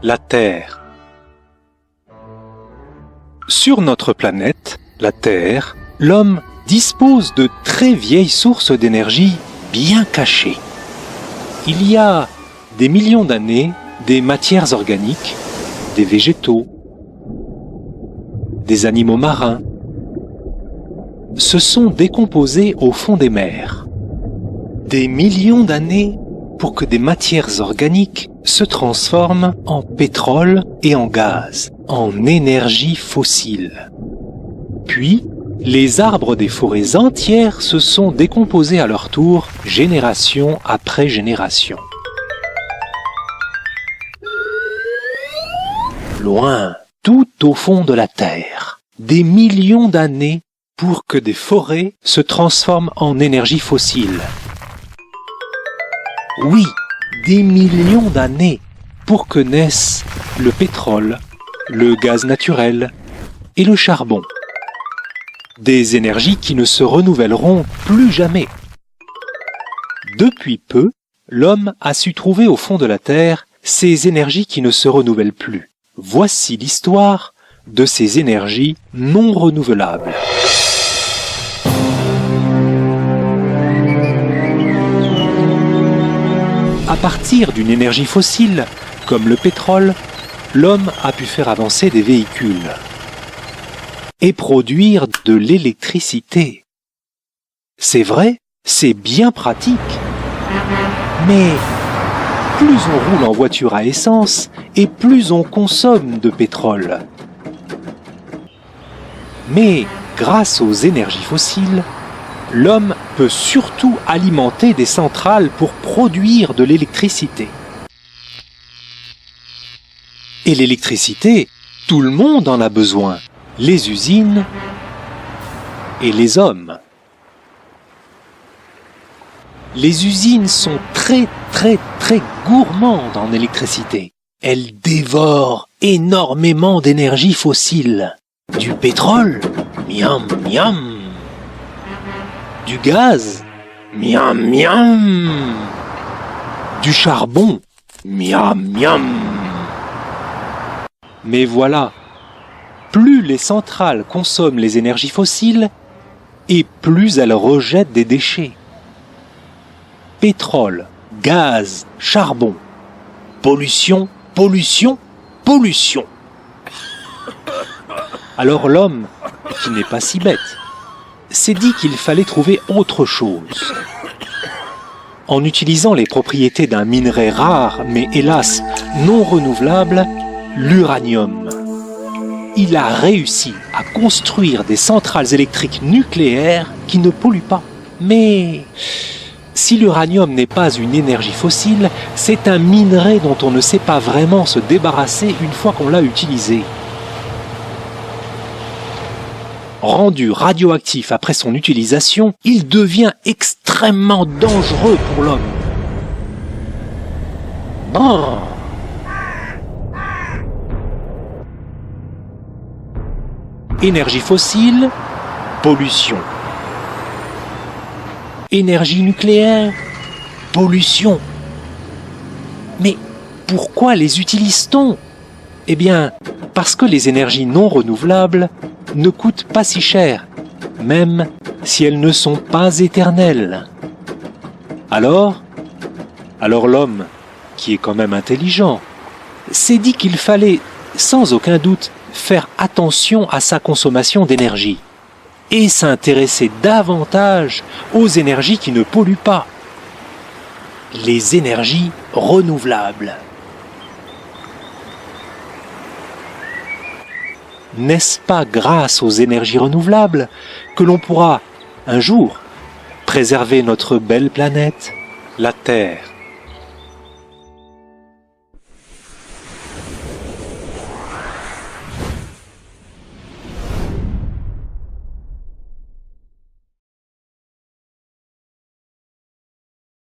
la Terre. Sur notre planète, la Terre, l'homme dispose de très vieilles sources d'énergie bien cachées. Il y a des millions d'années, des matières organiques, des végétaux, des animaux marins, se sont décomposés au fond des mers. Des millions d'années pour que des matières organiques se transforment en pétrole et en gaz, en énergie fossile. Puis, les arbres des forêts entières se sont décomposés à leur tour, génération après génération. Loin, tout au fond de la Terre, des millions d'années pour que des forêts se transforment en énergie fossile. Oui, des millions d'années pour que naissent le pétrole, le gaz naturel et le charbon. Des énergies qui ne se renouvelleront plus jamais. Depuis peu, l'homme a su trouver au fond de la Terre ces énergies qui ne se renouvellent plus. Voici l'histoire de ces énergies non renouvelables. À partir d'une énergie fossile, comme le pétrole, l'homme a pu faire avancer des véhicules et produire de l'électricité. C'est vrai, c'est bien pratique. Mais plus on roule en voiture à essence et plus on consomme de pétrole. Mais grâce aux énergies fossiles, l'homme peut surtout alimenter des centrales pour produire de l'électricité. Et l'électricité, tout le monde en a besoin, les usines et les hommes. Les usines sont très gourmandes en électricité. Elles dévorent énormément d'énergie fossile. Du pétrole, miam miam. Du gaz, miam miam. Du charbon, miam miam. Mais voilà, plus les centrales consomment les énergies fossiles, et plus elles rejettent des déchets. Pétrole, gaz, charbon, pollution, pollution, pollution. Alors l'homme, qui n'est pas si bête, s'est dit qu'il fallait trouver autre chose. En utilisant les propriétés d'un minerai rare, mais hélas non renouvelable, l'uranium. Il a réussi à construire des centrales électriques nucléaires qui ne polluent pas. Mais si l'uranium n'est pas une énergie fossile, c'est un minerai dont on ne sait pas vraiment se débarrasser une fois qu'on l'a utilisé. Rendu radioactif après son utilisation, il devient extrêmement dangereux pour l'homme. Brrr. Énergie fossile, pollution. Énergie nucléaire, pollution. Mais pourquoi les utilise-t-on ? Eh bien, parce que les énergies non renouvelables ne coûtent pas si cher, même si elles ne sont pas éternelles. Alors l'homme, qui est quand même intelligent, s'est dit qu'il fallait, sans aucun doute, faire attention à sa consommation d'énergie et s'intéresser davantage aux énergies qui ne polluent pas, les énergies renouvelables. N'est-ce pas grâce aux énergies renouvelables que l'on pourra, un jour, préserver notre belle planète, la Terre ?